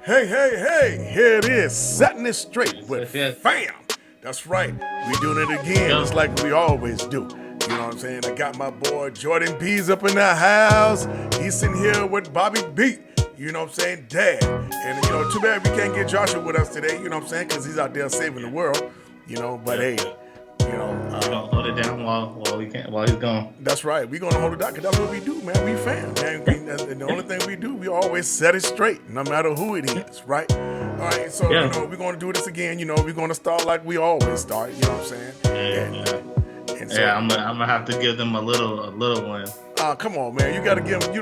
Hey, hey, hey, here it is, setting it straight Yes, with yes, yes. fam. That's right, we doing it again, just Go. like we always do. You know what I'm saying? I got my boy Jordan B's up in the house. He's sitting here with Bobby B. You know what I'm saying? Dad. And, too bad we can't get Joshua with us today, you know what I'm saying? Because he's out there saving the Yeah. world, but Yep. hey, Yep. you know, We gonna hold it down while we can while he's gone. that's right. We gonna hold it down because that's what we do, man. We fam, man. And the Yeah. only thing we do, we always set it straight, no matter who it Yeah. is, right? All right. So Yeah. we're gonna do this again. We're gonna start like we always start. You know what I'm saying? Yeah. And so, Yeah. I'm gonna have to give them a little one. come on, man. You gotta give them.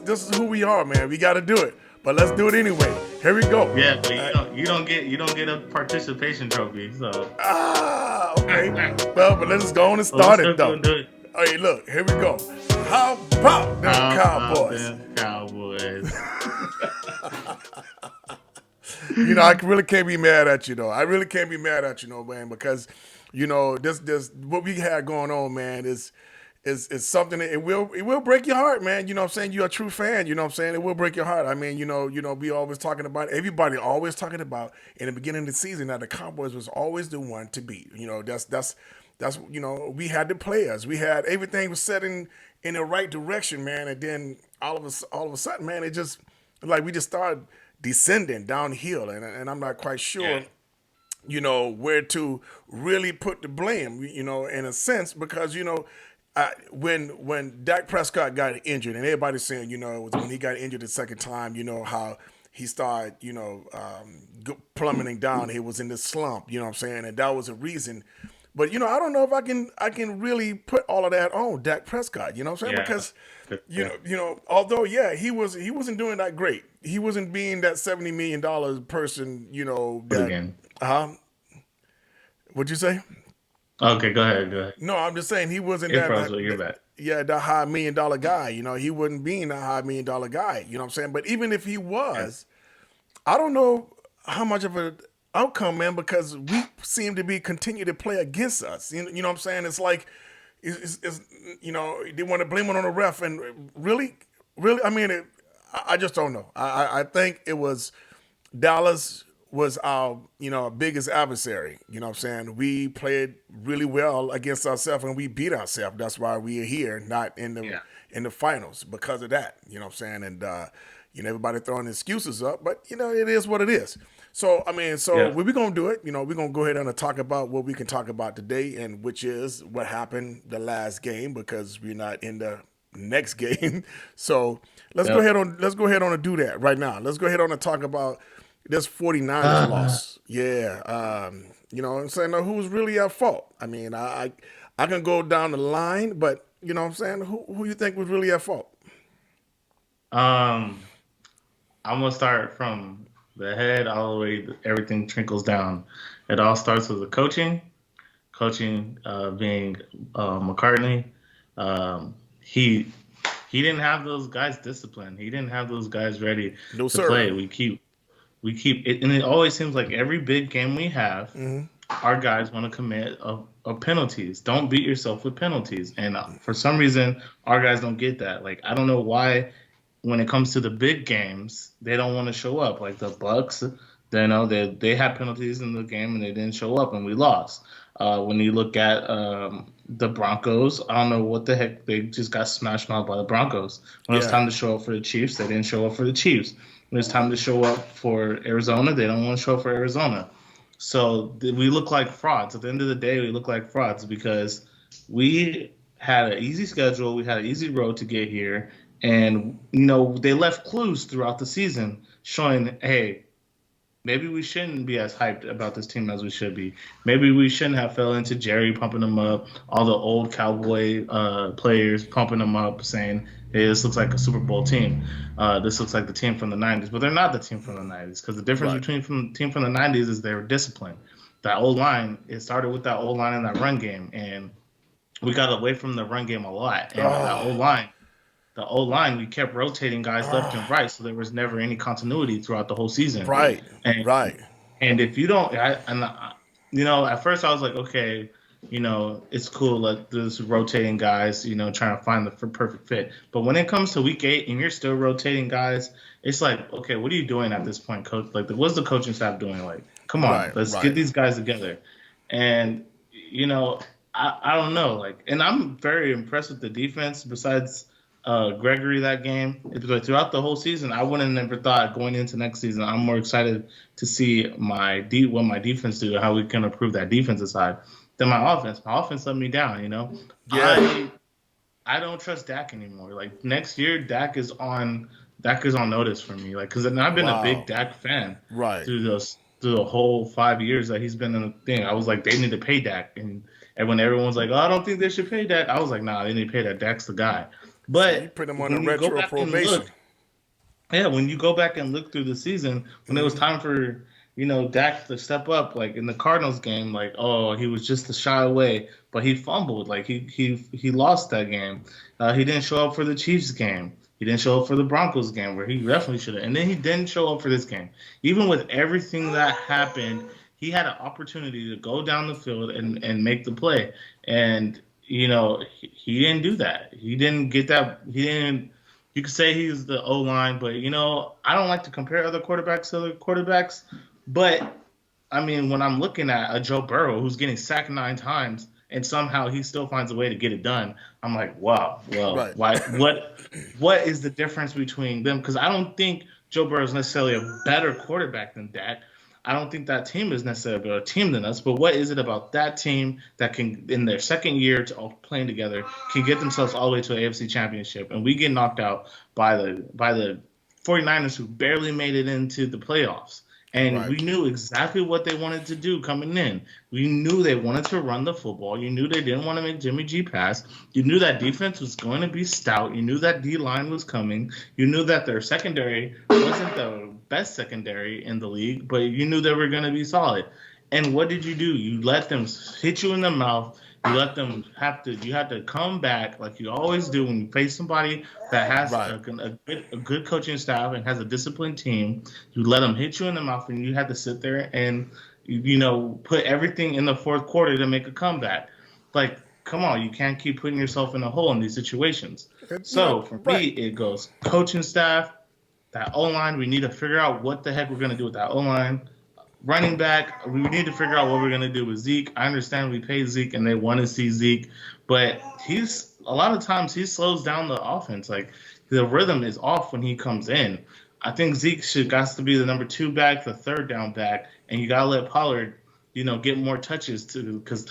This is who we are, man. We gotta do it. But let's do it anyway. Here we go. Yeah, but Uh, you don't get a participation trophy. So okay. Well, but let's go on and but we start it still though. gonna do it. All right, look. Here we go. How about them How about Cowboys? them Cowboys? I really can't be mad at you though. I really can't be mad at you, man, because this what we had going on, man, is something that it will break your heart, man. You know what I'm saying? You're a true fan, you know what I'm saying? It will break your heart. I mean, we always talking about everybody always talking about in the beginning of the season that the Cowboys was always the one to beat. That's we had the players. We had everything was set in the right direction, man, and then all of a sudden, man, it just like we just started descending downhill, and I'm not quite Yeah. sure, where to really put the blame, in a sense, because when Dak Prescott got injured, and everybody's saying, it was when he got injured the second time, how he started, plummeting down. He was in this slump, you know what I'm saying, and that was a reason. But I don't know if I can really put all of that on Dak Prescott, you know what I'm saying? Yeah. Because although he wasn't doing that great. He wasn't being that $70 million person, For the that game. what'd you say? Okay, go ahead. Go ahead. No, I'm just saying he wasn't It that, froze, but you're back. yeah, that high $1 million guy. He wasn't being that high $1 million guy. You know what I'm saying? But even if he Yeah. was, I don't know how much of an outcome, man, because we seem to be continue to play against us. You know what I'm saying? It's like it's they want to blame it on the ref, and really, I mean, I just don't know. I think it was Dallas was our biggest adversary. You know what I'm saying? We played really well against ourselves and we beat ourselves. That's why we are here, not Yeah. in the finals because of that. You know what I'm saying? And everybody throwing excuses up, but it is what it is. So I mean, so Yeah. we're gonna do it. We're gonna go ahead and talk about what we can talk about today, and which is what happened the last game because we're not in the next game. So Yep. let's go ahead on and do that right now. Let's go ahead on and talk about this 49ers Uh, loss. Yeah. You know what I'm saying? Now, who's really at fault? I mean, I can go down the line, but you know what I'm saying? Who you think was really at fault? um, I'm gonna start from the head all the way. Everything trickles down. It all starts with the coaching being McCartney. He didn't have those guys disciplined. He didn't have those guys ready No, to sir. play. We keep it, and it always seems like every big game we have, our guys want to commit penalties. Don't beat yourself with penalties, and for some reason, our guys don't get that. Like I don't know why when it comes to the big games, they don't want to show up. Like the Bucks, they had penalties in the game and they didn't show up, and we lost. When you look at the Broncos, I don't know what the heck they just got smashed out by the Broncos. When it was Yeah. time to show up for the Chiefs, they didn't show up for the Chiefs. When it's time to show up for Arizona, they don't want to show up for Arizona. So we look like frauds. At the end of the day, we look like frauds because we had an easy schedule, we had an easy road to get here, and they left clues throughout the season showing, hey, maybe we shouldn't be as hyped about this team as we should be. Maybe we shouldn't have fell into Jerry pumping them up, all the old Cowboy players pumping them up, saying, "Hey, this looks like a Super Bowl team. This looks like the team from the '90s." But they're not the team from the '90s because the difference Right. between the team from the '90s is their discipline. That old line, it started with that old line in that run game, and we got away from the run game a lot. And Oh, the old line, we kept rotating guys left and right, so there was never any continuity throughout the whole season. right. And Right. and if you don't, at first I was like, okay, it's cool like this rotating guys, trying to find the perfect fit. But when it comes to week 8 and you're still rotating guys, it's like, okay, what are you doing at this point, coach? Like, what's the coaching staff doing? Like, come on, Right, let's get right. these guys together. And you know, I don't know, like, and I'm very impressed with the defense. Besides Gregory that game, it's like throughout the whole season, I wouldn't have never thought going into next season. I'm more excited to see what my defense do, how we can improve that defensive side than my offense. My offense let me down. Yeah, I don't trust Dak anymore. Like next year, Dak is on notice for me. Like because I've been a big wow. Dak fan Right. through the whole 5 years that he's been in the thing. I was like, they need to pay Dak, and when everyone's like, oh, I don't think they should pay Dak, I was like, nah, they need to pay that. Dak's the guy. So you But put him on a when you go retro back and probation. look, yeah, when you go back and look through the season, when it was time for Dak to step up, like in the Cardinals game, like oh he was just a shy away, but he fumbled, like he lost that game. He didn't show up for the Chiefs game. He didn't show up for the Broncos game where he definitely should have, and then he didn't show up for this game. Even with everything that happened, he had an opportunity to go down the field and make the play, and he didn't do that. He didn't get that. He didn't you could say he's the O line, but I don't like to compare other quarterbacks to other quarterbacks. But I mean, when I'm looking at a Joe Burrow who's getting sacked 9 times and somehow he still finds a way to get it done, I'm like, wow, well, Right. why? What is the difference between them? Because I don't think Joe Burrow is necessarily a better quarterback than Dak. I don't think that team is necessarily a better team than us. But what is it about that team that can, in their second year to all playing together, can get themselves all the way to an AFC Championship, and we get knocked out by the 49ers who barely made it into the playoffs. And Right. we knew exactly what they wanted to do coming in. We knew they wanted to run the football. You knew they didn't want to make Jimmy G pass. You knew that defense was going to be stout. You knew that D line was coming. You knew that their secondary wasn't the best secondary in the league, but you knew they were going to be solid. And what did you do? You let them hit you in the mouth. You let them you had to come back like you always do when you face somebody that has Right. a good coaching staff and has a disciplined team. You let them hit you in the mouth, and you had to sit there and put everything in the fourth quarter to make a comeback. Like, come on, you can't keep putting yourself in a hole in these situations. So for me, Right. it goes coaching staff, that O line. We need to figure out what the heck we're gonna do with that O line. Running back, we need to figure out what we're gonna do with Zeke. I understand we pay Zeke and they want to see Zeke, but he's a lot of times he slows down the offense. Like the rhythm is off when he comes in. I think Zeke should got to be the number 2 back, the third down back, and you gotta let Pollard, get more touches too, because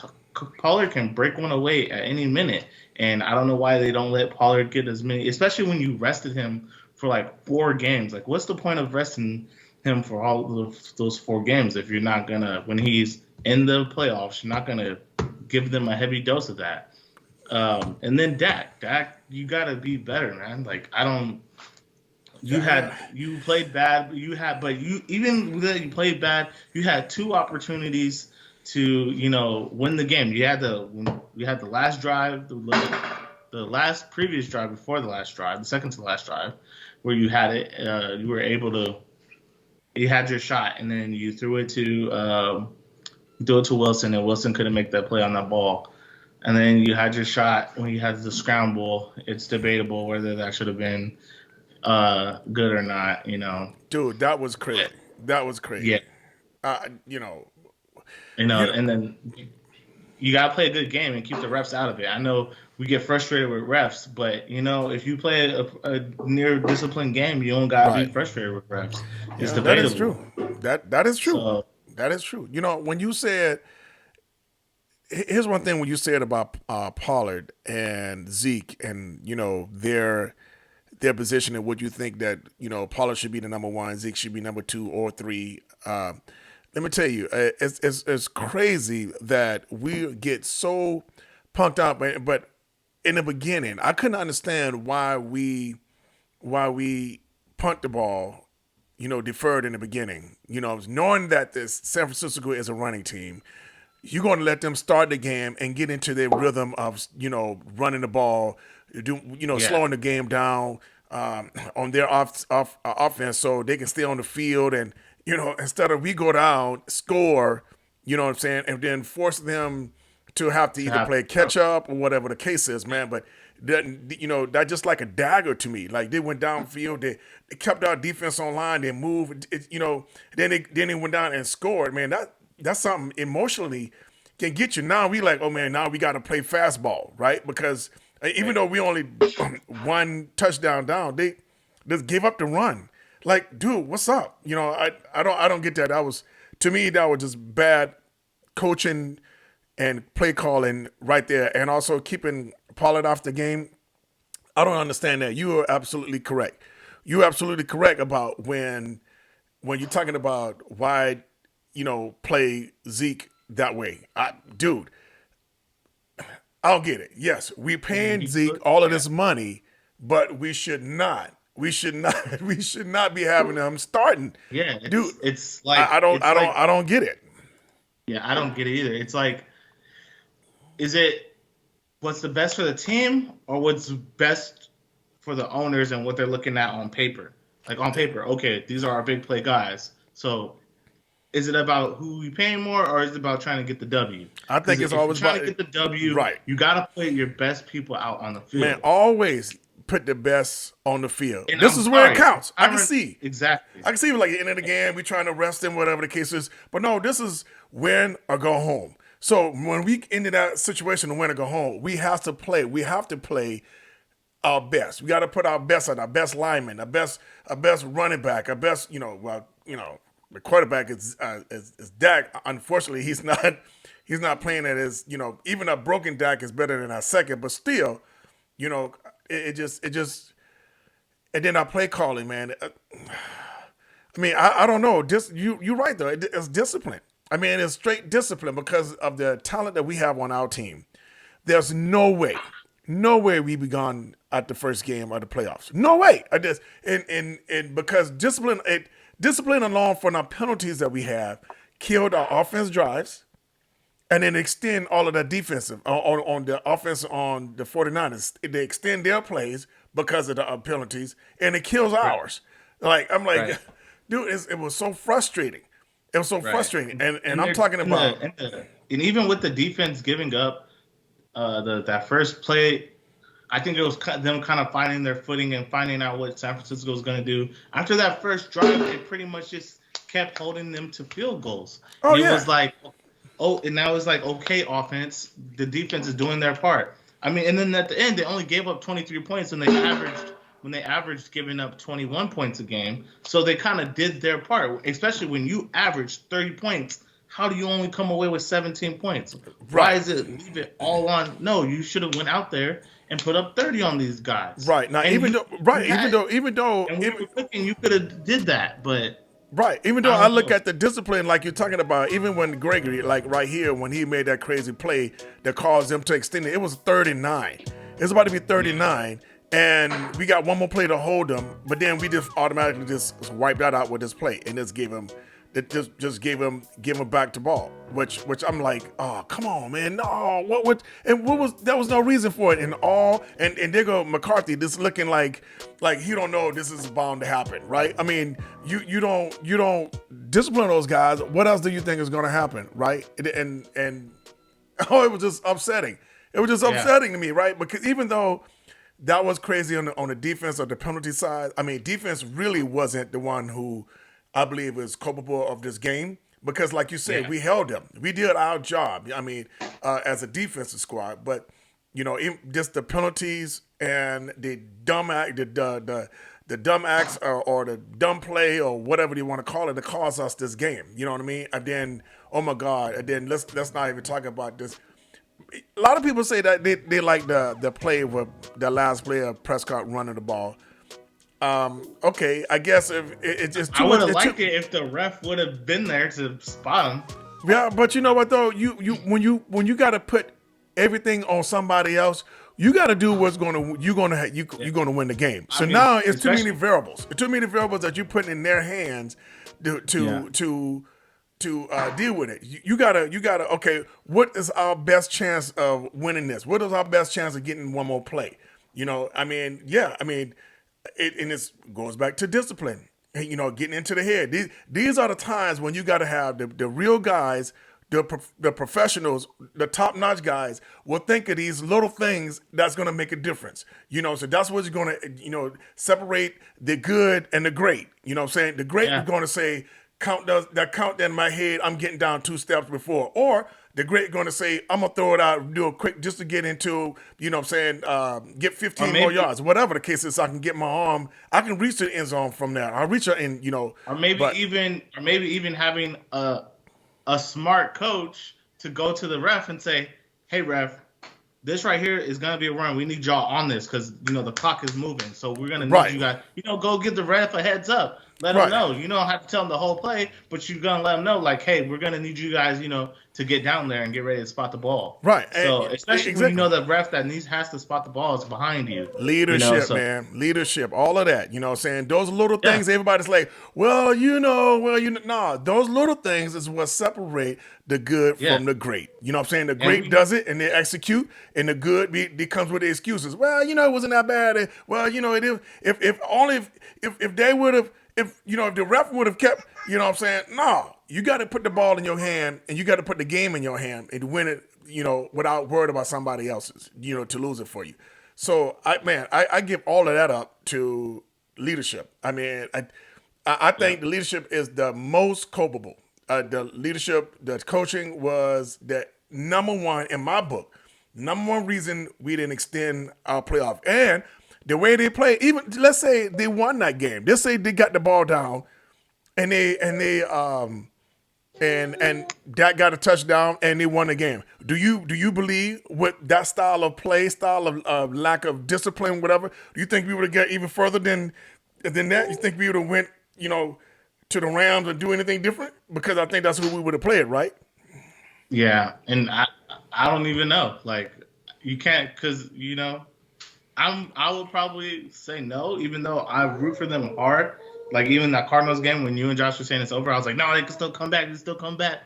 Pollard can break one away at any minute. And I don't know why they don't let Pollard get as many, especially when you rested him for like 4 games. Like, what's the point of resting him for all of those 4 games if you're not gonna, when he's in the playoffs, you're not gonna give them a heavy dose of that. And then Dak, you gotta be better, man. Like I don't. You played bad. But you even that you played bad, you had 2 opportunities to win the game. You had the last drive, the last previous drive before the last drive, the second to the last drive, where you had it. You were able to. You had your shot, and then you threw it to Wilson, and Wilson couldn't make that play on that ball. And then you had your shot when you had the scramble. It's debatable whether that should have been good or not. Dude, that was But, crazy. That was yeah, crazy. You know, you know, and then you gotta play a good game and keep the refs out of it. I know we get frustrated with refs, but if you play a near disciplined game, you don't gotta be right. frustrated with refs. It's Yeah, that is debatable. true. That is true. So That is true. When you said, here's one thing when you said about Pollard and Zeke, and their position, and would you think that Pollard should be the number one, Zeke should be number 2 or 3. Let me tell you, it's crazy that we get so punked out. But in the beginning, I couldn't understand why we punt the ball, deferred in the beginning. Knowing that this San Francisco is a running team, you're going to let them start the game and get into their rhythm of running the ball, yeah, slowing the game down on their offense, so they can stay on the field. And instead of we go down, score, you know what I'm saying, and then force them to have to to either have play catch up or whatever the case is, man. But that just like a dagger to me. Like they went downfield, they kept our defense online, they moved, then they went down and scored. Man, that's something emotionally can get you. Now we like, oh man, now we got to play fastball, right? Because even though we only one touchdown down, they just gave up the run. Like, dude, what's up? I don't get that. That was, to me, that was just bad coaching and play calling right there, and also keeping Pollard off the game. I don't understand that. You are absolutely correct. You're absolutely correct about when you're talking about why play Zeke that way. Dude, I'll get it. Yes, we paying Zeke all of this money, but we should not. We should not. We should not be having him starting. Yeah, Dude, it's like I don't. it's I don't. like I don't get it. yeah, I don't get it either. It's like, is it what's the best for the team or what's best for the owners and what they're looking at on paper? Like on paper, okay, these are our big play guys. So is it about who we paying more or is it about trying to get the W? I Because think it's if you're always trying about to get the W, right. you got to put your best people out on the Man, field. always put the best on the field. And This I'm is where it sorry, counts. I can see. exactly. I can see like at the end of the game, we trying to rest him, whatever the case is. But no, this is win or go home. So when we into that situation to win or go home, we have to play. We have to play our best. We got to put our best on our best lineman, our best running back, our best. The quarterback is Dak. Unfortunately, he's not. He's not playing at his. Even a broken Dak is better than our second, but still, it just. And then our play calling, man. I mean, I don't know. You're right though. It's discipline. I mean, it's straight discipline because of the talent that we have on our team. There's no way we be gone at the first game of the playoffs. No way. I just and because discipline alone from our penalties that we have killed our offense drives, and then extend all of the defensive on the offense on the 49ers. They extend their plays because of the penalties, and it kills ours. Like I'm like, Right. dude, it was so frustrating. It was so Right. frustrating, and I'm they're- talking and about and even with the defense giving up that first play, I think it was them kind of finding their footing and finding out what San Francisco was going to do. After that first drive, they pretty much just kept holding them to field goals. Oh, And it yeah. was like, and now it's like, okay, offense, the defense is doing their part. I mean, and then at the end, they only gave up 23 points when they averaged giving up 21 points a game. So they kind of did their part, especially when you average 30 points. How do you only come away with 17 points? Why is it leave it all on? No, you should have went out there and put up 30 on these guys. right now. And Even you- though, you had- even though, and we were cooking, you could have did that, but right. Even though I I don't look know. at the discipline, like you're talking about, even when Gregory, like right here, when he made that crazy play that caused them to extend it, it was 39. It's about to be 39, and we got one more play to hold them, but then we just automatically just wiped that out with this play and just gave him. It just gave him back to ball, which I'm like, oh come on, man, no, what was there was no reason for it, and there go McCarthy, just looking like he don't know this is bound to happen, right? I mean, you don't discipline those guys. What else do you think is going to happen, right? And oh, it was just upsetting. It was just upsetting to me, right? Because even though that was crazy on the defense or the penalty side, I mean, defense really wasn't the one who I believe is culpable of this game because, like you said, we held them. We did our job. I mean, as a defensive squad, but just the penalties and the dumb act, the dumb acts or the dumb play or whatever you want to call it, that caused us this game. You know what I mean? And then, oh my God, and then let's not even talk about this. A lot of people say that they like the play with the last play of Prescott running the ball. Okay, I guess if it's just too I would much. have liked it if the ref would have been there to spot him. Yeah, but you know what though? You when you got to put everything on somebody else, you got to do what's you're gonna win the game. So mean, now it's too many especially- variables. It's too many variables that you're putting in their hands to deal with it. You gotta. Okay, what is our best chance of winning this? What is our best chance of getting one more play? I mean, and it goes back to discipline. Getting into the head. These are the times when you got to have the real guys the professionals, the top notch guys, will think of these little things that's going to make a difference. So that's what's going to separate the good and the great. You know what I'm saying? The great is Yeah. going to say count that in my head. I'm getting down 2 steps before, or the great going to say I'm gonna throw it out, do a quick just to get into. What I'm saying, get Or 15 more maybe yards, whatever the case is. So I can get my arm. I can reach the end zone from there. I reach it in. But or maybe even having a smart coach to go to the ref and say, "Hey, ref, this right here is gonna be a run. We need y'all on this because the clock is moving. So we're gonna need right, you guys. Go give the ref a heads up. Let them right. know. You don't have to tell them the whole play, but you're gonna let them know, like, hey, we're gonna need you guys, to get down there and get ready to spot the ball. Right. So especially when you Exactly. know the ref that has to spot the ball is behind you. Leadership, So man. Leadership. All of that. You know what I'm saying? Those little yeah, things, everybody's like, nah, those little things is what separate the good yeah, from the great. You know what I'm saying? The and great does it and they execute, and the good comes with the excuses. Well, it wasn't that bad. Well, it is. If only if they would have, if the ref would have kept, what I'm saying? No, you got to put the ball in your hand and you got to put the game in your hand and win it, without worried about somebody else's, to lose it for you. So I give all of that up to leadership. I mean, I yeah, think the leadership is the most culpable. The leadership, the coaching was the number one in my book. Number one reason we didn't extend our playoff, and the way they play. Even let's say they won that game. Let's say they got the ball down, and and Dak got a touchdown and they won the game. Do you believe with that style of play, style of lack of discipline, whatever? Do you think we would have got even further than that? You think we would have went, to the Rams or do anything different? Because I think that's who we would have played, right? yeah. And I don't even know. Like you can't because I would probably say no, even though I root for them hard. Like even that Cardinals game when you and Josh were saying it's over, I was like, no, they can still come back. They can still come back.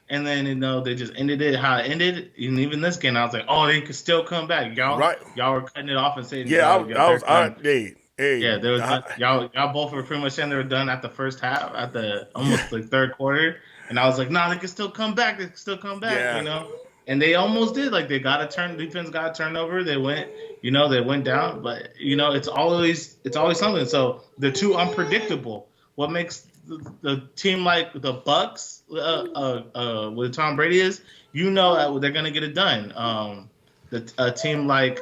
And then they just ended it how it ended. And even this game, I was like, oh, they can still come back. Right. Y'all were cutting it off and saying, Yeah, I they're was. done. Hey, Yeah, they were done. Y'all both were pretty much saying they were done at the first half, at the almost like third quarter. And I was like, nah, they can still come back. They can still come back. yeah, And they almost did. Like they got a defense got a turnover. They went, they went down. But it's always something. So they're too unpredictable. What makes the team like the Bucks, with Tom Brady is, they're gonna get it done. A team like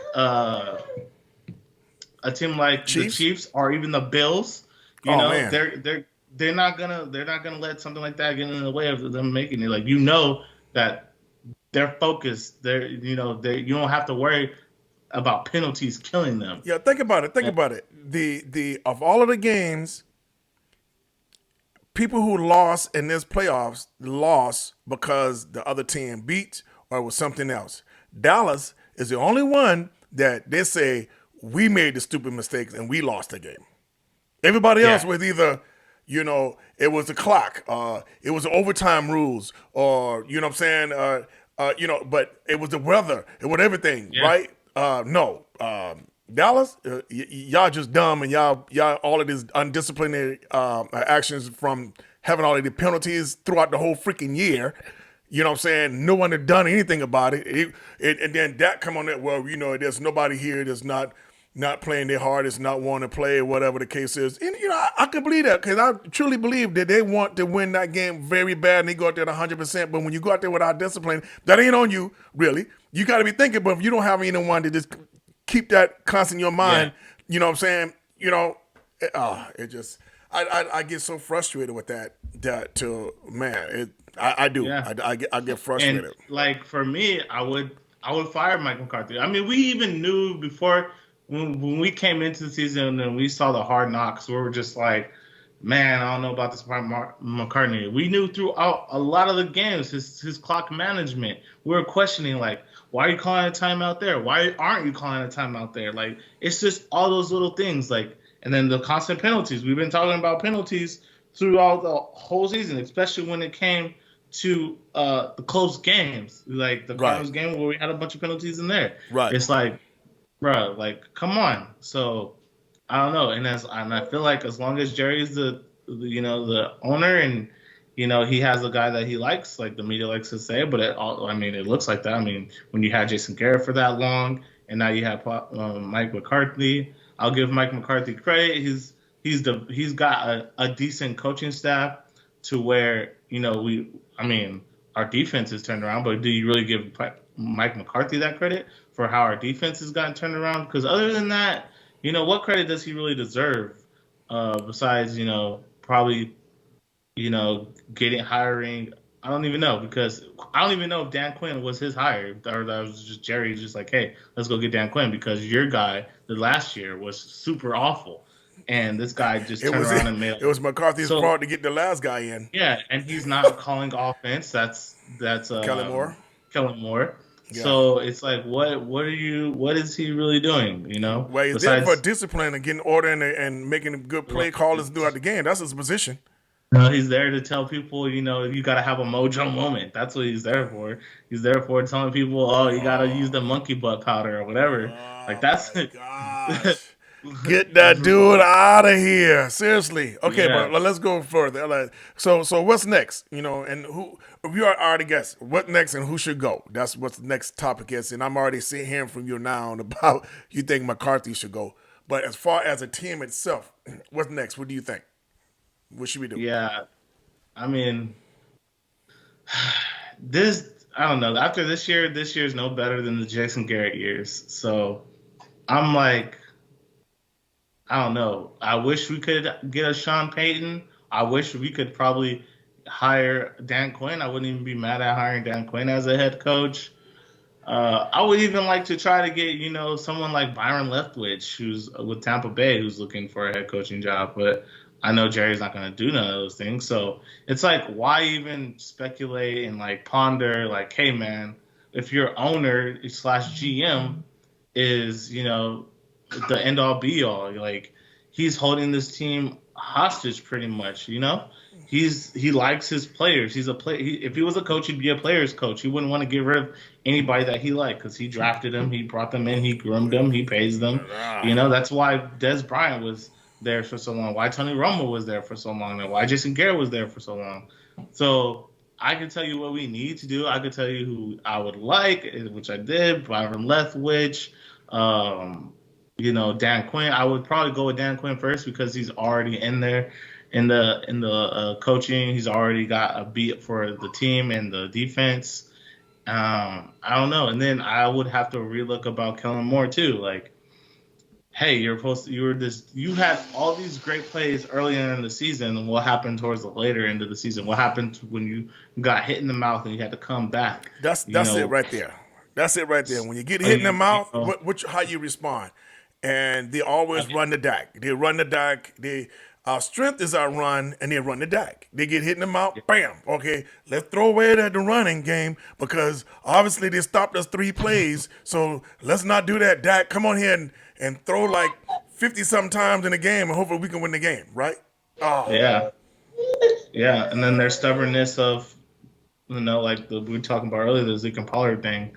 the Chiefs. Chiefs or even the Bills, Oh man. they're not gonna let something like that get in the way of them making it. Like that they're focused. You don't have to worry about penalties killing them. Yeah, think about it. Think about it. The of all of the games, people who lost in this playoffs lost because the other team beat or it was something else. Dallas is the only one that they say we made the stupid mistakes and we lost the game. Everybody else Yeah, was either, it was the clock, it was the overtime rules, or what I'm saying, but it was the weather, it was everything, yeah, right? No, Dallas, y'all just dumb, and y'all all of these undisciplined actions from having all of the penalties throughout the whole freaking year. You know what I'm saying? No one had done anything about it. And then that come on that, well, there's nobody here that's not playing their hardest, not wanting to play, whatever the case is. And, I can believe that because I truly believe that they want to win that game very bad and they go out there at 100%. But when you go out there without discipline, that ain't on you, really. You got to be thinking, but if you don't have anyone to just keep that constant in your yeah, mind, you know what I'm saying? It just, I get so frustrated with that to, man, I do. yeah. I get And frustrated. like for me, I would fire Mike McCarthy. I mean, we even knew before when we came into the season and we saw the hard knocks, we were just like, man, I don't know about this McCartney. We knew throughout a lot of the games his clock management. We were questioning like, why are you calling a timeout there? Why aren't you calling a timeout there? Like it's just all those little things. Like and then the constant penalties. We've been talking about penalties throughout the whole season, especially when it came to the close games, like the Right, Cardinals game where we had a bunch of penalties in there. right. It's like, bro, like come on. So I don't know, and I feel like as long as Jerry's the owner and he has a guy that he likes, like the media likes to say. But it looks like that. I mean, when you had Jason Garrett for that long, and now you have Mike McCarthy, I'll give Mike McCarthy credit. He's got a decent coaching staff to where I mean, our defense is turned around. But do you really give Mike McCarthy that credit for how our defense has gotten turned around? Because other than that, what credit does he really deserve? Besides, probably getting hiring. I don't even know because I don't even know if Dan Quinn was his hire or that was just Jerry just like, hey, let's go get Dan Quinn because your guy the last year was super awful, and this guy just It turned was around and made it was McCarthy's so fault to get the last guy in, yeah, and he's not calling offense. That's Kelly Moore. Kellen Moore. Yeah. So it's like, what is he really doing? Well, he's there for Besides, discipline and getting order and making good play callers throughout the game. That's his position. no, he's there to tell people, you got to have a mojo moment. That's what he's there for. He's there for telling people, oh, you got to use the monkey butt powder or whatever. Like Oh that's my gosh. Get that dude out of here. Seriously. Okay, yeah, but let's go further. So what's next? And who if you are already guessed what next and who should go? That's what the next topic is. And I'm already hearing from you now about you think McCarthy should go. But as far as a team itself, what's next? What do you think? What should we do? yeah. I mean, this I don't know. After this year is no better than the Jason Garrett years. So I'm like, I don't know. I wish we could get a Sean Payton. I wish we could probably hire Dan Quinn. I wouldn't even be mad at hiring Dan Quinn as a head coach. I would even like to try to get, someone like Byron Leftwich, who's with Tampa Bay, who's looking for a head coaching job. But I know Jerry's not going to do none of those things. So it's like, why even speculate and like ponder, like, hey, man, if your owner slash GM is, the end all be all, like he's holding this team hostage pretty much, he likes his players. He's a play. If he was a coach, he'd be a player's coach. He wouldn't want to get rid of anybody that he liked because he drafted them, he brought them in, he groomed them, he pays them. That's why Des Bryant was there for so long. Why Tony Romo was there for so long, and why Jason Garrett was there for so long. So I can tell you what we need to do. I could tell you who I would like, which I did. Byron Leftwich, Dan Quinn. I would probably go with Dan Quinn first because he's already in there in the coaching. He's already got a beat for the team and the defense. I don't know. And then I would have to relook about Kellen Moore too. Like, hey, you had all these great plays earlier in the season. And what happened towards the later end of the season? What happened when you got hit in the mouth and you had to come back? That's it right there. That's it right there. When you get hit in the mouth, how you respond? And they always run the DAC. They run the DAC. Our strength is our run, and they run the DAC. They get hit in the mouth, bam. Okay, let's throw away the running game because obviously they stopped us 3 plays. So let's not do that, DAC. Come on here and throw like 50-something times in the game, and hopefully we can win the game, right? Oh. Yeah. And then their stubbornness of, like we were talking about earlier, the Zeke and Pollard thing.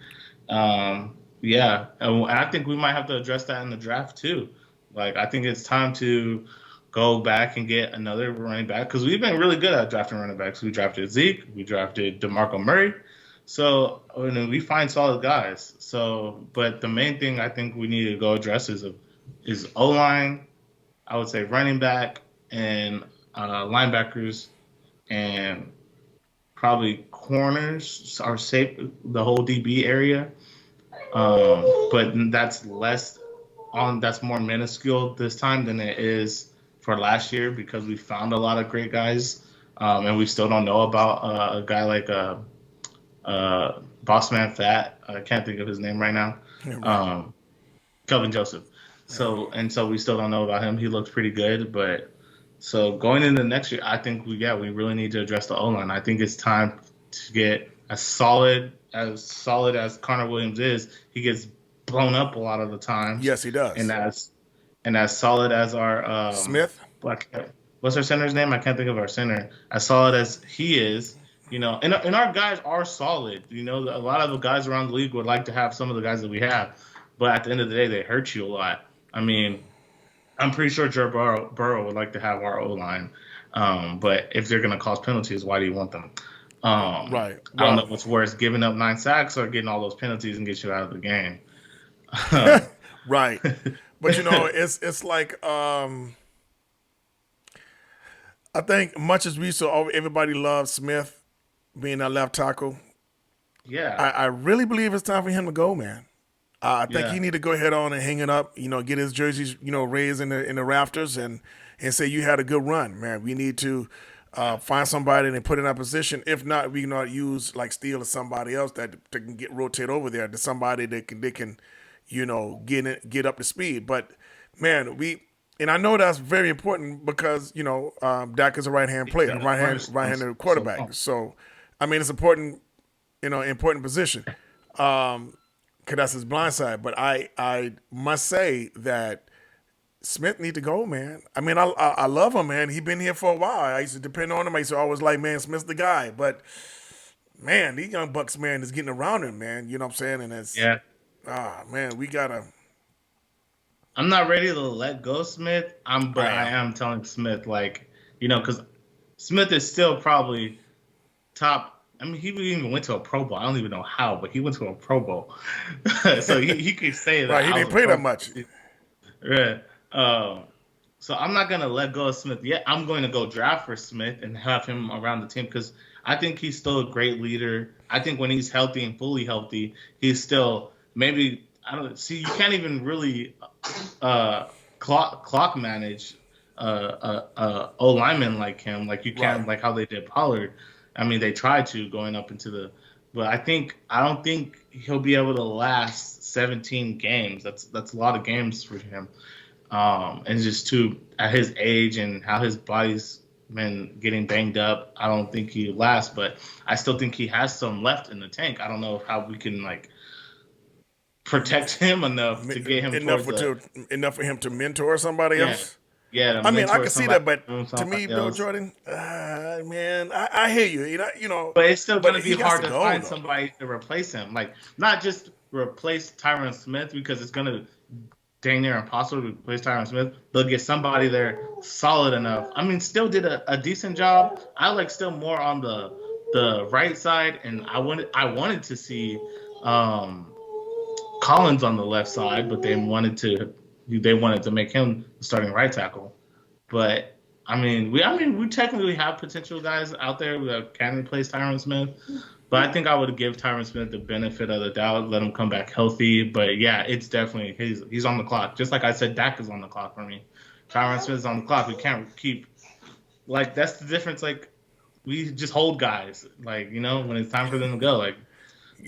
Yeah, and I think we might have to address that in the draft too. Like, I think it's time to go back and get another running back because we've been really good at drafting running backs. We drafted Zeke, we drafted DeMarco Murray, so we find solid guys. So, but the main thing I think we need to go address is O-line. I would say running back and linebackers and probably corners are safe. The whole DB area. But that's that's more minuscule this time than it is for last year because we found a lot of great guys, and we still don't know about a guy like Bossman Fat. I can't think of his name right now. Kelvin Joseph. So we still don't know about him. He looks pretty good, but so going into next year, I think we really need to address the O-line. I think it's time to get as solid as Connor Williams is. He gets blown up a lot of the time. Yes, he does. And as solid as our Smith. What's our center's name? I can't think of our center. As solid as he is, and our guys are solid. A lot of the guys around the league would like to have some of the guys that we have, but at the end of the day, they hurt you a lot. I mean, I'm pretty sure Joe Burrow would like to have our O-line. But if they're going to cause penalties, why do you want them? Right. I don't know Well, what's worse, giving up 9 sacks or getting all those penalties and get you out of the game. right. But it's like I think much as we saw everybody loves Smith being that left tackle, Yeah, I really believe it's time for him to go, man. I think he yeah, need to go ahead on and hang it up. Get his jerseys, raised in the rafters and say you had a good run, man. We need to find somebody and put in that position. If not, we can not use like Steele or somebody else that can get rotate over there to somebody that can get up to speed. But man, and I know that's very important because Dak is a right hand player, yeah. right I'm handed so quarterback. pumped. So I mean it's important, important position. Cause that's his blind side. But I must say that Smith need to go, man. I mean, I love him, man. He been here for a while. I used to depend on him. I used to always like, man, Smith's the guy. But man, these young bucks, man, is getting around him, man. You know what I'm saying? And it's Yeah, man, we gotta. I'm not ready to let go Smith. But I I am. am telling Smith, like, because Smith is still probably top. I mean, he even went to a Pro Bowl. I don't even know how, but he went to a Pro Bowl, so he could say that Right, he I didn't was a play Pro that Bowl. much. Right. So I'm not gonna let go of Smith yet. I'm going to go draft for Smith and have him around the team because I think he's still a great leader. I think when he's healthy and fully healthy, he's still maybe I don't see. You can't even really uh, clock manage O lineman like him, like you Right. can like how they did Pollard. I mean, they tried to going up into the, but I don't think he'll be able to last 17 games. That's a lot of games for him. And just too at his age and how his body's been getting banged up, I don't think he lasts. But I still think he has some left in the tank. I don't know how we can like protect him enough to get him Enough towards for the enough for him to mentor somebody yeah else. yeah to I mean, I mentor can see that, but to somebody me, though, else. Jordan, man, I hear you. But it's still But going to he be got hard to to go find though. somebody to replace him. Like not just replace Tyron Smith because it's going to dang near impossible to replace Tyron Smith. They'll get somebody there solid enough. I mean, still did a decent job. I like still more on the right side, and I wanted to see um, Collins on the left side, but they wanted to make him the starting right tackle. But I mean we technically have potential guys out there that can replace Tyron Smith. But I think I would give Tyron Smith the benefit of the doubt, let him come back healthy. But yeah, it's definitely he's on the clock. Just like I said, Dak is on the clock for me. Tyron Smith is on the clock. We can't keep like that's the difference. Like we just hold guys. Like when it's time for them to go, like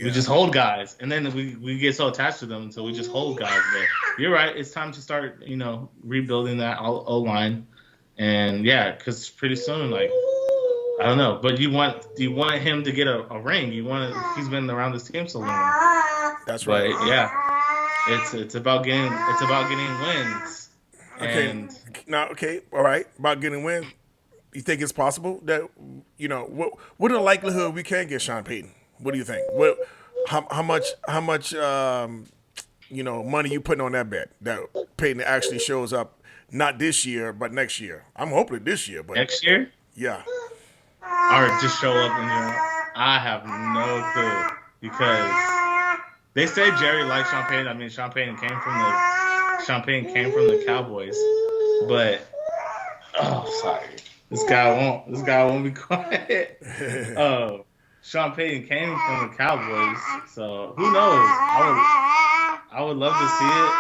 we Yeah, just hold guys, and then we get so attached to them, so we just hold guys. But you're right. It's time to start rebuilding that O line, and yeah, because pretty soon like. I don't know, but you want him to get a ring. He's been around this team so long. that's But right. yeah, it's about getting wins. Okay, And now okay, all right. About getting win, you think it's possible that what are the likelihood we can get Sean Payton? What do you think? How much money you putting on that bet that Payton actually shows up not this year but next year? I'm hoping this year, but next year, yeah, or just show up and I have no clue because they say Jerry likes Sean Payton. I mean, Sean Payton came from the Cowboys, but sorry, this guy won't be quiet. Uh, Sean Payton came from the Cowboys, so who knows? I would love to see it.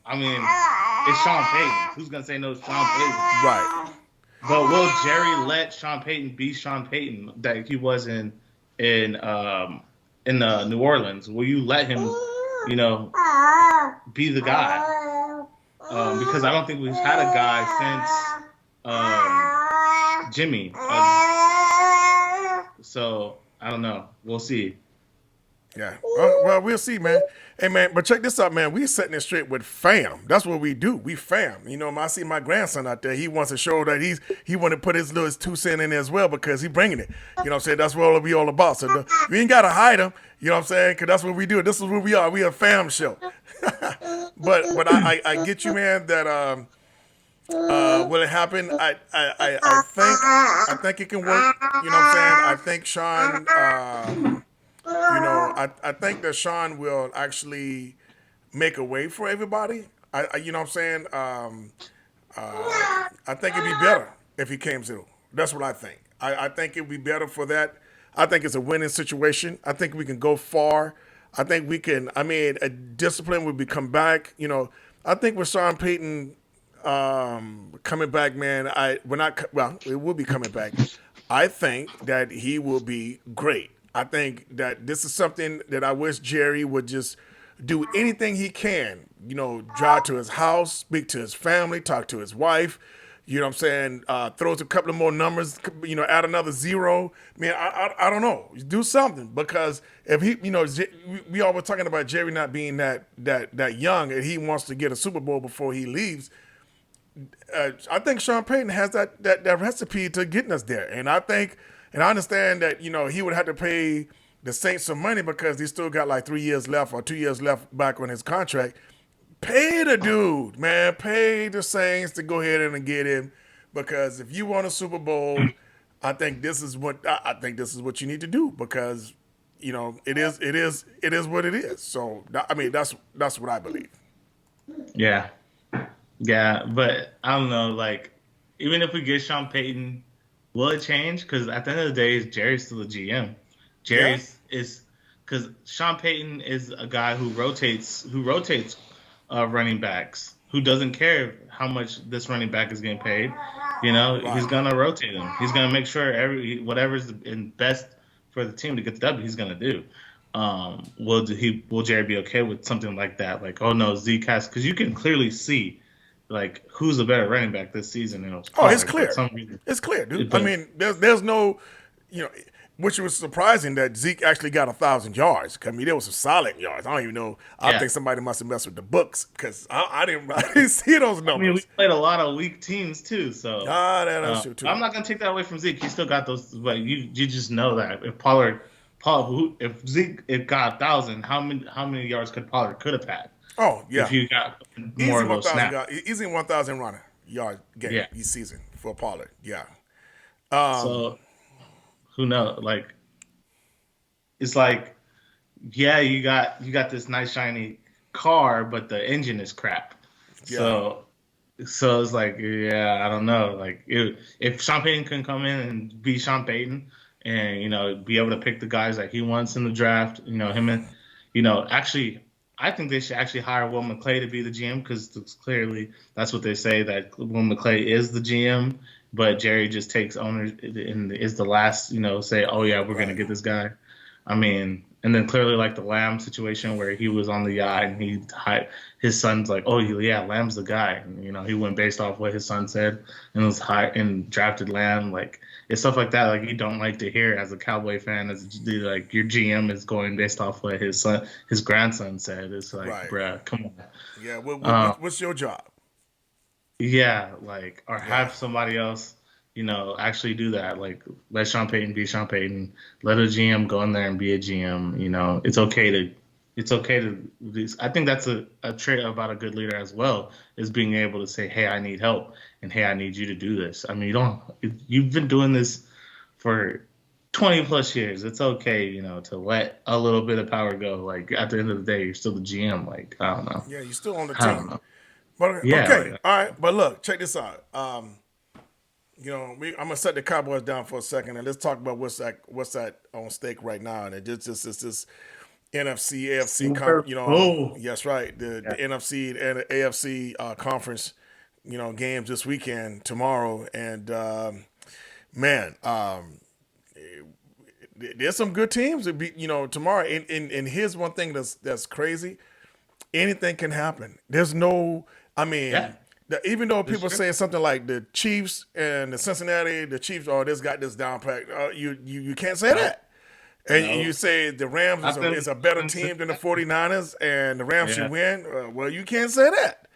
I mean, it's Sean Payton. Who's gonna say no? To Sean Payton. right. But will Jerry let Sean Payton be Sean Payton that he was in New Orleans? Will you let him, you know, be the guy? Because I don't think we've had a guy since Jimmy. So I don't know. We'll see. Yeah. Well, we'll see, man. Hey, man, but check this out, man. We setting it straight with fam. That's what we do. We fam. I see my grandson out there. He wants to show that he want to put his little 2 cents in there as well because he bringing it. You know what I'm saying? That's what we all about. So we ain't got to hide him. You know what I'm saying? Because that's what we do. This is what we are. We a fam show. But I get you, man, that Will it happen? I think it can work. You know what I'm saying? I think Sean. I think that Sean will actually make a way for everybody. You know what I'm saying? I think it'd be better if he came through. That's what I think. I think it'd be better for that. I think it's a winning situation. I think we can go far. I think we can. I mean, a discipline would become back. I think with Sean Payton coming back, man, we're not. Well, it will be coming back. I think that he will be great. I think that this is something that I wish Jerry would just do anything he can. Drive to his house, speak to his family, talk to his wife. You know what I'm saying? Throws a couple of more numbers. Add another zero. Man, I don't know. Do something because if he, we all were talking about Jerry not being that young, and he wants to get a Super Bowl before he leaves. I think Sean Payton has that recipe to getting us there, and I understand that he would have to pay the Saints some money because he still got like 3 years left or 2 years left back on his contract. Pay the dude, man. Pay the Saints to go ahead and get him because if you want a Super Bowl, I think this is what you need to do because it is what it is. So I mean that's what I believe. Yeah. Yeah, but I don't know. Like, even if we get Sean Payton, will it change? Because at the end of the day, Jerry's still the GM. Yeah, Jerry's is because Sean Payton is a guy who rotates running backs, who doesn't care how much this running back is getting paid. He's right. gonna rotate him. He's gonna make sure whatever's in best for the team to get the W, he's gonna do. Will Jerry be okay with something like that? Like, oh no, Zeke has because you can clearly see like who's a better running back this season, and it was Oh, it's Pollard. But clear. some reason, It's clear, dude. I but mean, there's no, you know, which was surprising that Zeke actually got 1,000 yards. I mean, there was some solid yards. I don't even know. I yeah, think somebody must have messed with the books because I didn't see those I mean, we numbers. played a lot of weak teams too, so That's true too. I'm not gonna take that away from Zeke. He still got those, but you just know that if if Zeke got 1,000, how many yards could have had Oh if yeah, you got more easy of one those thousand snaps? guy, easy 1,000 runner yard game Yeah, each season for Pollard. Yeah. so who knows? Like it's like yeah, you got this nice shiny car, but the engine is crap. Yeah. So it's like, yeah, I don't know. Like, if Sean Payton can come in and be Sean Payton and, be able to pick the guys that he wants in the draft, him and, actually, I think they should actually hire Will McClay to be the GM because clearly that's what they say that Will McClay is the GM, but Jerry just takes owners and is the last, say, oh, yeah, we're going to Right. get this guy. I mean, and then clearly like the Lamb situation where he was on the yacht and his son's like, oh yeah, Lamb's the guy. And, he went based off what his son said and was high and drafted Lamb. Like it's stuff like that. Like you don't like to hear as a Cowboy fan, like your GM is going based off what his grandson said. It's like, Right. bruh, come on. Yeah. What's your job? Yeah, like or Yeah. have somebody else, actually do that. Like let Sean Payton be Sean Payton. Let a GM go in there and be a GM. It's okay to. I think that's a trait about a good leader as well is being able to say, hey, I need help, and hey, I need you to do this. I mean, you've been doing this for 20 plus years. It's okay, to let a little bit of power go. Like at the end of the day, you're still the GM. Like I don't know. Yeah. You're still on the I don't team. know. But Yeah, okay. like All right. But look, check this out. I'm gonna set the Cowboys down for a second and let's talk about what's that on stake right now. And it's this NFC, AFC, Super Bowl. yes, right. The NFC and the AFC conference, games this weekend, tomorrow, and man, there's some good teams to be, tomorrow. And here's one thing that's crazy. Anything can happen. There's no, I Yeah, mean, even though that's people true. say something like the Chiefs and the Chiefs, oh, this got this down packed. You can't say No, that. And you no. say the Rams Nothing. is a better Nothing says team than the that. 49ers and the Rams should Yeah. win. Well, you can't say that.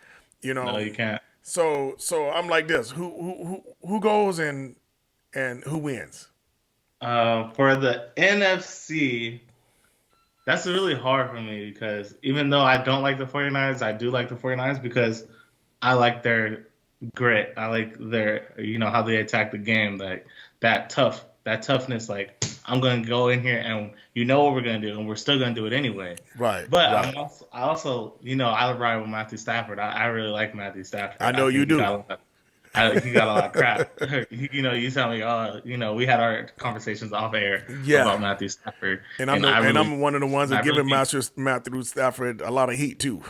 You No, know. you can't. So I'm like this. Who goes and who wins? For the NFC, that's really hard for me because even though I don't like the 49ers, I do like the 49ers because I like their grit. I like their, how they attack the game. Like that toughness. Like I'm gonna go in here and what we're gonna do, and we're still gonna do it anyway. Right, But right. I also, I ride with Matthew Stafford. I really like Matthew I Stafford. I know you think do. he got a lot of crap. You tell me, we had our conversations off air Yeah. about Matthew Stafford, And and I really, I'm one of the ones and I that really giving think, Matthew Stafford a lot of heat too.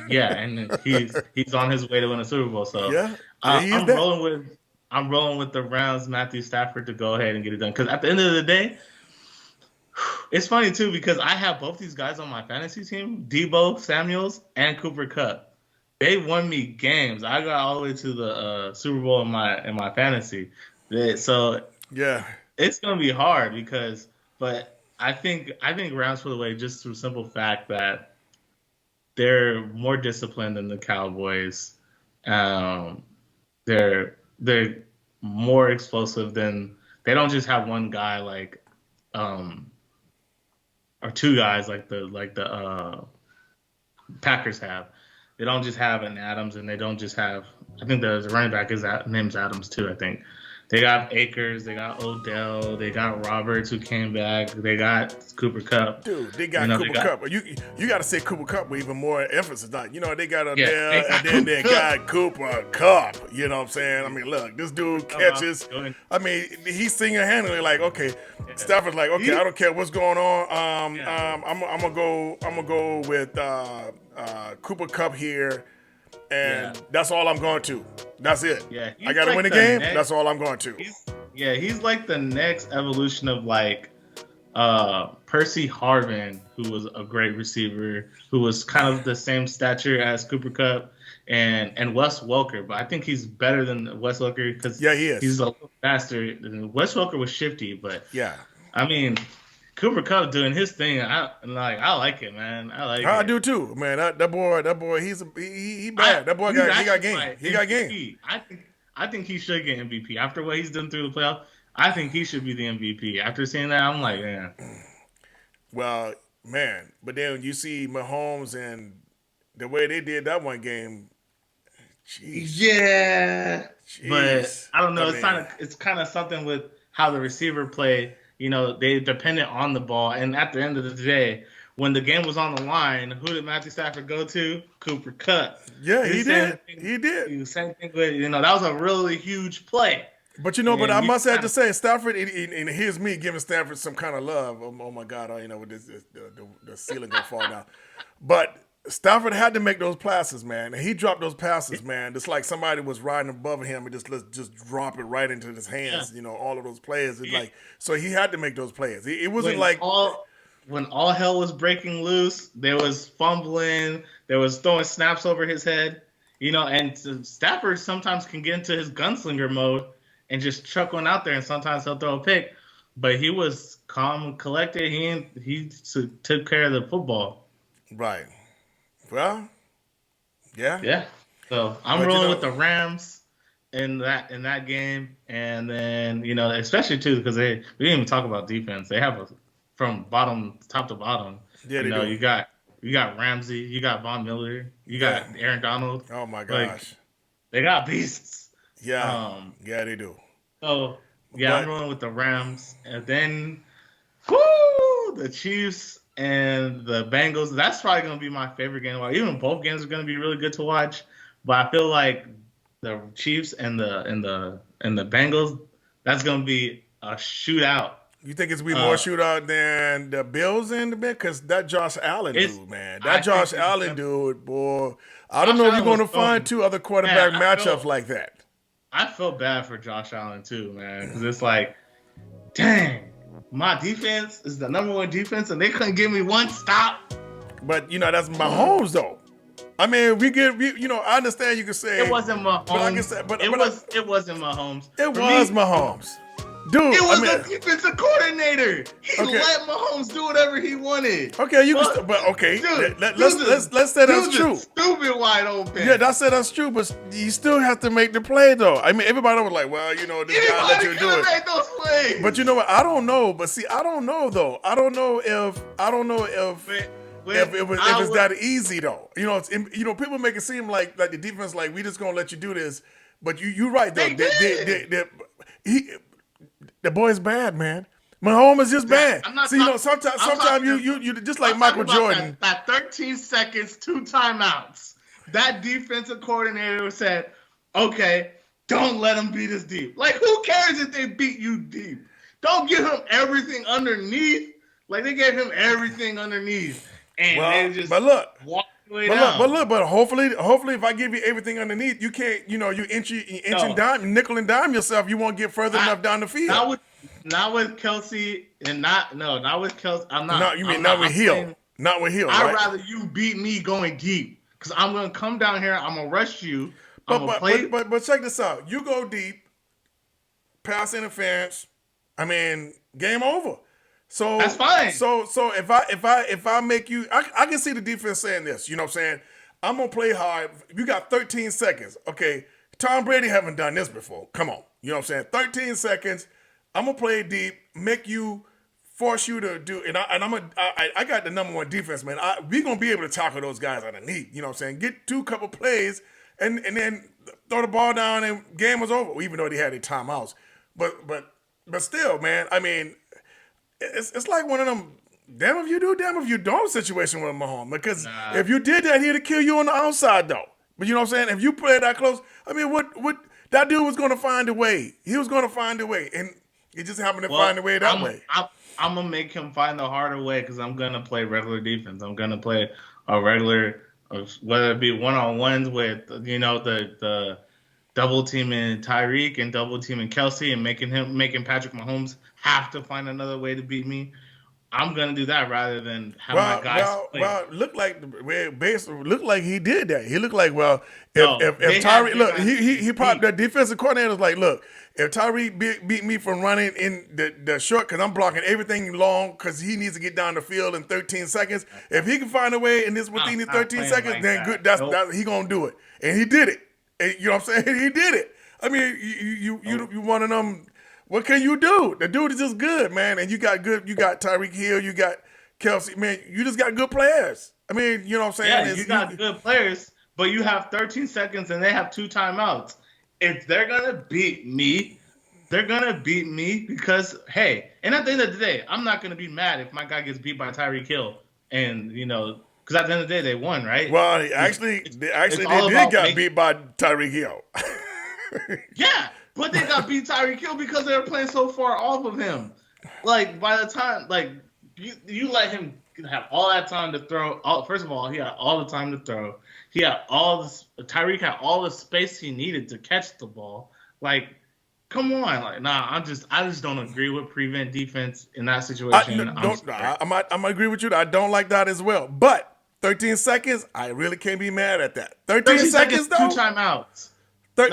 yeah, and he's on his way to win a Super Bowl. So Yeah, yeah, he is I'm that. rolling with the Rams, Matthew Stafford to go ahead and get it done. Because at the end of the day, it's funny too because I have both these guys on my fantasy team, Debo Samuels and Cooper Kupp. They won me games. I got all the way to the Super Bowl in my fantasy. So Yeah, it's gonna be hard but I think Rams put away just through simple fact that they're more disciplined than the Cowboys. Um, they're more explosive than they don't just have one guy um or two guys like the Packers have. They don't just have an Adams, and they don't just have. I think the running back name's Adams too. I think they got Akers, they got Odell, they got Roberts who came back, they got Cooper Cup. dude, they got They Cooper got Cup. You got to say Cooper Cup with even more emphasis. Not, they got yeah, they Odell, and got then Cooper they Cup. got Cooper Cup. You know what I'm saying? I mean, look, this dude catches. I mean, he's single handedly like, okay, Stafford's like, okay, I don't care what's going on. I'm gonna go with Cooper Cup here, Yeah, and that's all I'm going to. That's it. yeah. I He's got to like win a the game. next. That's all I'm going to. He's like the next evolution of Percy Harvin, who was a great receiver, who was kind of the same stature as Cooper Cup and Wes Welker, but I think he's better than Wes Welker because Yeah, he is. he's a little faster. Wes Welker was shifty, but Yeah. I mean Cooper Cup doing his thing. I like it, man. I like I it. do too, man. That boy, he I bad. That boy he's he got actually game. my He got game. MVP. I think he should get MVP after what he's done through the playoffs. I think he should be the MVP. After seeing that, I'm like, yeah. Well, man, but then you see Mahomes and the way they did that one game. Jeez, Yeah, but jeez. I don't I know. mean, It's kind of something with how the receiver play. They dependent on the ball, and at the end of the day, when the game was on the line, who did Matthew Stafford go to? Cooper Kupp. yeah, he Same did. thing. He did. Same thing with that was a really huge play, But but I and you must have kind to of say, Stafford, and here's me giving Stafford some kind of love. Oh my God, with the ceiling gonna fall down. But Stafford had to make those passes, man. And he dropped those passes, man. It's like somebody was riding above him and just drop it right into his yeah. hands. All of those players. It's like so he had to make those plays. It wasn't when like all when all hell was breaking loose, there was fumbling, there was throwing snaps over his head, and Stafford sometimes can get into his gunslinger mode and just chuck one out there, and sometimes he'll throw a pick. But he was calm and collected. He took care of the football. right. Well, yeah, Yeah. So I'm but rolling with the Rams in that game, and then especially too because we didn't even talk about defense. They have from top to bottom. yeah, they do. You got Ramsey, you got Von Miller, you got Yeah. Aaron Donald. Oh my Like gosh. they got beasts. Yeah, Um. yeah, they do. So yeah, I'm But rolling with the Rams, and then whoo, the Chiefs and the Bengals. That's probably going to be my favorite game to watch. Even both games are going to be really good to watch, but I feel like the Chiefs and the Bengals. That's going to be a shootout. you think it's gonna be more Uh, shootout than the Bills in the bit? Because that Josh Allen it's dude, man, that I think Josh it's Allen gonna, dude, boy, I don't Josh know if you're Allen was going to find throwing. two other Man, quarterback matchups like that. I felt bad for Josh Allen too, man, because it's like, dang, my defense is the number one defense, and they couldn't give me one stop. But that's Mahomes though. I mean, I understand you can say It wasn't Mahomes. but like I said, It wasn't Mahomes. it For was me, Mahomes, dude. it I was mean, the defensive coordinator. He okay. let Mahomes do whatever he wanted. Okay, you can, But, but okay, dude, let's say that's true. Stupid wide open. Yeah, that's true, but you still have to make the play though. I mean, everybody was like, well, this guy let Anybody you do could it. have made those plays. But you know what? I don't know. But see, I don't know though. I don't know if if it's that easy though. People make it seem like the defense like we just gonna let you do this, but you're right though. They did. The boy's bad, man. Mahomes is just bad. I'm not See, sometimes you just like Michael Jordan. That 13 seconds, 2 timeouts. That defensive coordinator said, "Okay, don't let them beat us deep. Like, who cares if they beat you deep? Don't give him everything underneath. Like, they gave him everything underneath, and they just walked away down. But hopefully, if I give you everything underneath, you can't. You inch and dime, nickel and dime yourself. You won't get further enough down the field. Not with Kelsey, and not with Kelsey. I'm not. No, you mean not with Hill? Not with Hill. I'd rather you beat me going deep, because I'm gonna come down here. I'm gonna rush you. But check this out. You go deep, pass interference. I mean, game over. So that's fine. So if I make you, I can see the defense saying this. You know what I'm saying? I'm gonna play hard. You got 13 seconds. Okay, Tom Brady haven't done this before. Come on. You know what I'm saying? 13 seconds. I'm gonna play deep, force you to do, I got the number one defense, man. We gonna be able to tackle those guys underneath. You know what I'm saying? Get 2 couple plays and then throw the ball down and game was over. Even though they had their timeouts, but still, man. I mean, it's like one of them damn if you do, damn if you don't situation with Mahomes. Because if you did that, he'd kill you on the outside though. But you know what I'm saying? If you play that close, I mean, what that dude was gonna find a way. He was gonna find a way, and he just happened to find a way that way. I'm going to make him find the harder way, because I'm going to play regular defense. I'm going to play a regular, whether it be one-on-ones with, the double teaming Tyreek and double teaming Kelsey and making Patrick Mahomes have to find another way to beat me. I'm gonna do that rather than have my guys play. Look like he did that. He looked like if Tyreek he probably the defensive coordinator was like, look, if Tyreek beat me from running in the short, because I'm blocking everything long because he needs to get down the field in 13 seconds. If he can find a way in this within the 13 seconds, like then good. That's he gonna do it, and he did it. And, you know what I'm saying? He did it. I mean, you one of them. What can you do? The dude is just good, man. And you got Tyreek Hill, you got Kelsey. Man, you just got good players. I mean, you know what I'm saying? Yeah, you got good players, but you have 13 seconds and they have 2 timeouts. If they're going to beat me, they're going to beat me because, hey, and at the end of the day, I'm not going to be mad if my guy gets beat by Tyreek Hill. And, because at the end of the day, they won, right? Well, they did get beat by Tyreek Hill. Yeah. But they got beat Tyreek Hill because they were playing so far off of him. Like, by the time, like, you let him have all that time to throw. First of all, he had all the time to throw. He had Tyreek had all the space he needed to catch the ball. Like, come on. Like, I just don't agree with prevent defense in that situation. I'm agree with you. I don't like that as well. But 13 seconds, I really can't be mad at that. 13 seconds, though. 2 timeouts. But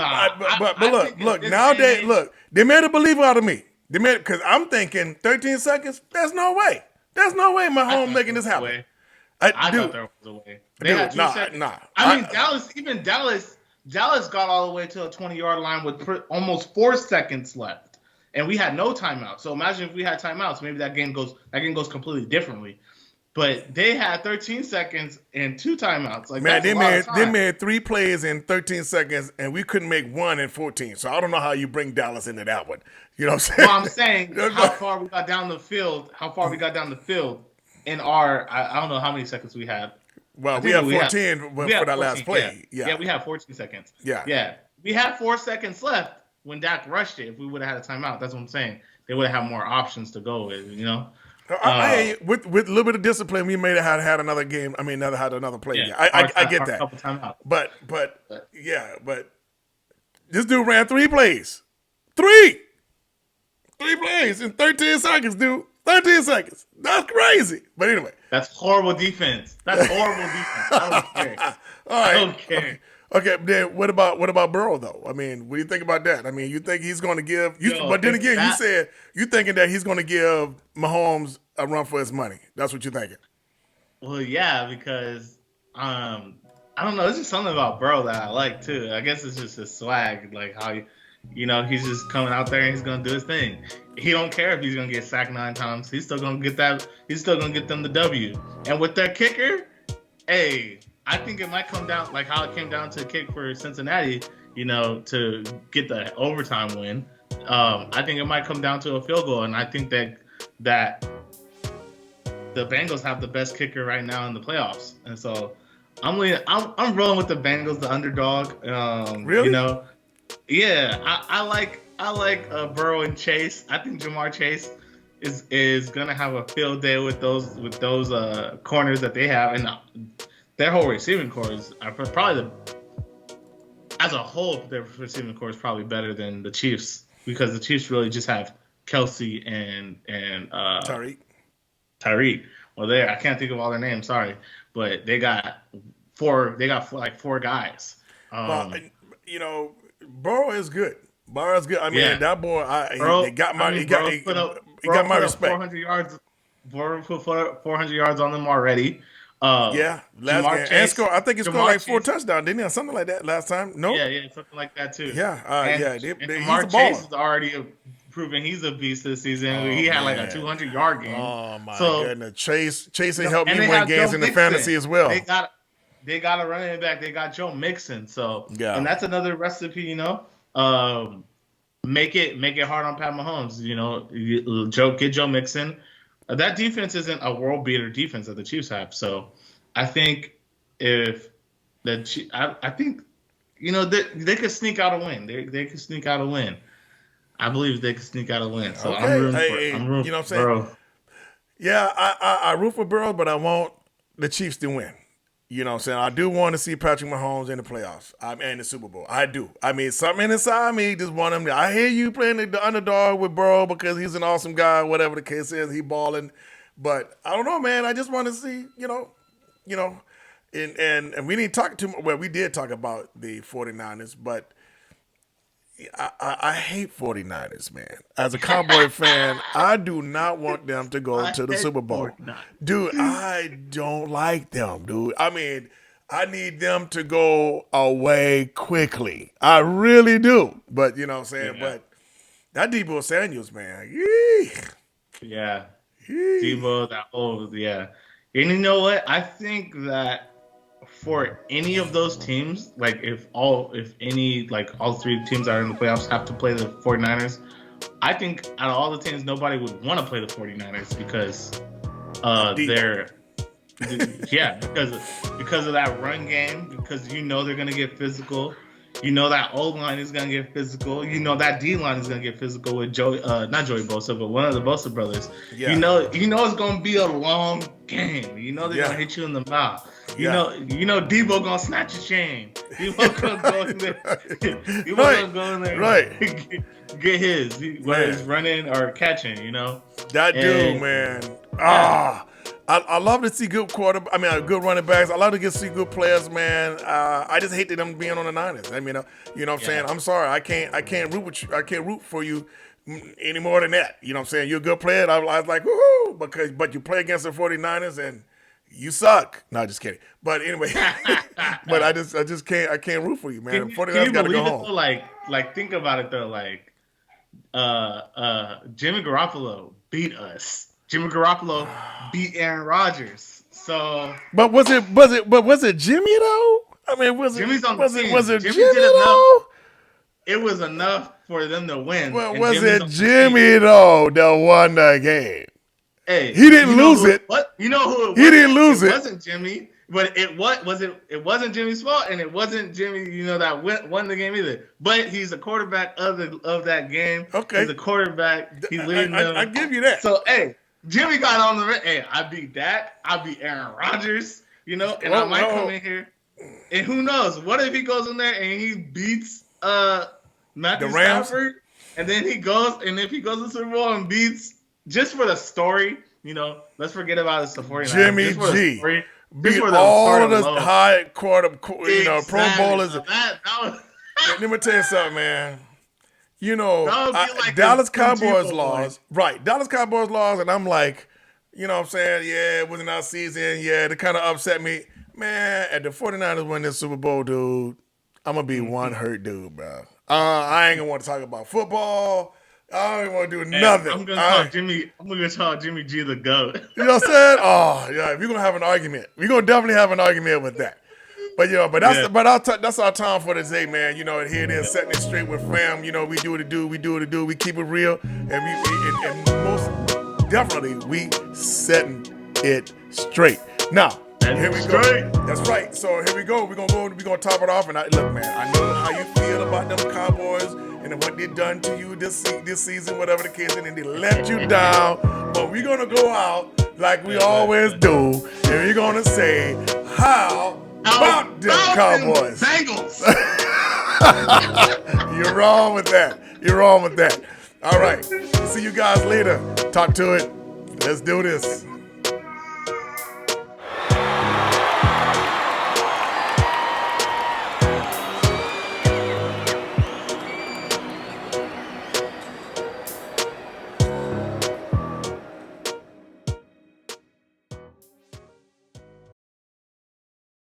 look, now they made a believer out of me. They made, because I'm thinking 13 seconds. There's no way. There's no way Mahomes making this happen. I thought there was a way. Dallas got all the way to a 20-yard line with almost 4 seconds left, and we had no timeout. So imagine if we had timeouts, maybe that game goes completely differently. But they had 13 seconds and 2 timeouts. Like, man, they made 3 plays in 13 seconds, and we couldn't make 1 in 14. So I don't know how you bring Dallas into that one. You know what I'm saying? Well, I'm saying how far we got down the field. In our, I don't know how many seconds we had. Well, we have 14 for that last play. Yeah, we have 14 seconds. Yeah. We had 4 seconds left when Dak rushed it. If we would have had a timeout, that's what I'm saying. They would have had more options to go with, with a little bit of discipline, we may have had another game. I mean, had another play. Yeah, I get that. But this dude ran 3 plays. 3 plays in 13 seconds, dude. 13 seconds. That's crazy. But anyway. That's horrible defense. I don't care. All right. I don't care. Okay, then what about Burrow though? I mean, what do you think about that? I mean, you think he's going to give? But then again, you said you thinking that he's going to give Mahomes a run for his money. That's what you're thinking. Well, yeah, because I don't know. There's just something about Burrow that I like too. I guess it's just his swag, like how he's just coming out there and he's going to do his thing. he don't care if he's gonna get sacked 9 times. He's still gonna get that. He's still gonna get them the W. And with their kicker, hey, I think it might come down like how it came down to a kick for Cincinnati. To get the overtime win. I think it might come down to a field goal, and I think that the Bengals have the best kicker right now in the playoffs, and so I'm rolling with the Bengals, the underdog. Really? Yeah, I like Burrow and Chase. I think Jamar Chase is gonna have a field day with those corners that they have, and their whole receiving corps are probably as a whole, their receiving corps is probably better than the Chiefs because the Chiefs really just have Kelsey and Tyreek. Well, I can't think of all their names. Sorry, but they got four. They got four guys. Well, Burrow is good. Burrow is good. I mean, that boy, he got my respect. 400 yards. Burrow put 400 yards on them already. Last game. And score. I think he scored like 4 touchdowns, didn't he? Something like that last time. No. Yeah, something like that too. Yeah, Jamar Chase is already proven he's a beast this season. He had like a 200-yard game. Oh my goodness, Chase helped me win games in the fantasy as well. They got a running back. They got Joe Mixon. So yeah, and that's another recipe. Make it hard on Pat Mahomes. Get Joe Mixon. That defense isn't a world beater defense that the Chiefs have. So I think if I think they could sneak out a win. They could sneak out a win. I believe they could sneak out a win. So okay. I'm rooting for what I'm saying? Burrow. Yeah, I root for Burrow, but I want the Chiefs to win. You know what I'm saying? I do want to see Patrick Mahomes in the playoffs and the Super Bowl. I do. I mean, something inside me just want him to. I hear you playing the underdog with Burrow because he's an awesome guy, whatever the case is. He balling. But I don't know, man. I just want to see, and we didn't talk too much. Well, we did talk about the 49ers, but I hate 49ers, man. As a Cowboy fan, I do not want them to go to the Super Bowl. 49. Dude, I don't like them, dude. I mean, I need them to go away quickly. I really do. But, you know what I'm saying? Yeah. But that Deebo Samuels, man. Yee. Yeah. Yee. Deebo, yeah. And you know what? I think that for any of those teams, like if all 3 teams that are in the playoffs have to play the 49ers, I think out of all the teams, nobody would want to play the 49ers because they're because of that run game, because they're going to get physical. That O-line is going to get physical. That D-line is going to get physical with not Joey Bosa, but one of the Bosa brothers. Yeah. It's going to be a long game. They're going to hit you in the mouth. Deebo going to snatch your chain. Deebo going to go in there. Deebo going to go in there and get his, whether it's running or catching, That dude, man. I love to see good good running backs. I love to see good players, man. I just hate them being on the Niners. I mean, you know what I'm saying? I'm sorry. I can't root with you. I can't root for you any more than that. You know what I'm saying? You're a good player. I was like, woohoo, but you play against the 49ers and you suck. No, just kidding. But anyway, but I just can't root for you, man. The 49ers got to go home. Like think about it though. Like, Jimmy Garoppolo beat us. Jimmy Garoppolo beat Aaron Rodgers. So, but was it Jimmy though? I mean, Jimmy's on the team. Was it Jimmy Jimmy did though? It was enough for them to win. Well, was it Jimmy though that won the game? Hey, he didn't lose it. What? You know who it was? He didn't lose it. It wasn't Jimmy, but it wasn't Jimmy's fault, and it wasn't Jimmy, that won the game either. But he's the quarterback of that game. Okay, he's the quarterback. He's leading them. I give you that. So, hey, Jimmy got on the hey, I beat Dak. I beat Aaron Rodgers. And I might come in here, and who knows? What if he goes in there and he beats Matthew Stafford, and then he goes, and if he goes to the Super Bowl and beats, just for the story, let's forget about the 49ers. Jimmy G beat all of the high Pro Bowlers. Let me tell you something, man. Dallas Cowboys lost. Right. Dallas Cowboys lost, and I'm like, you know what I'm saying? Yeah, it wasn't our season. Yeah, it kind of upset me. Man, at the 49ers win this Super Bowl, dude, I'm going to be one hurt dude, bro. I ain't going to want to talk about football. I don't even want to do Hey, nothing. I'm gonna call Jimmy. I'm gonna call Jimmy G the GOAT. You know what I'm saying? Oh, yeah. We're gonna have an argument. We're gonna definitely have an argument with that. But Yeah. that's our time for today, man. You know, and here it is, setting it straight with fam. You know, we do what it do, we do what it do, we keep it real, and and most definitely we setting it straight. Now, here we go. Straight. That's right. So here we go. We're gonna top it off. And look, man, I know how you feel about them Cowboys and what they done to you this season, whatever the case, and then they let you down. But we're gonna go out like we always do, and we're gonna say, how about them Cowboys? Bengals. You're wrong with that. You're wrong with that. All right. See you guys later. Talk to it. Let's do this.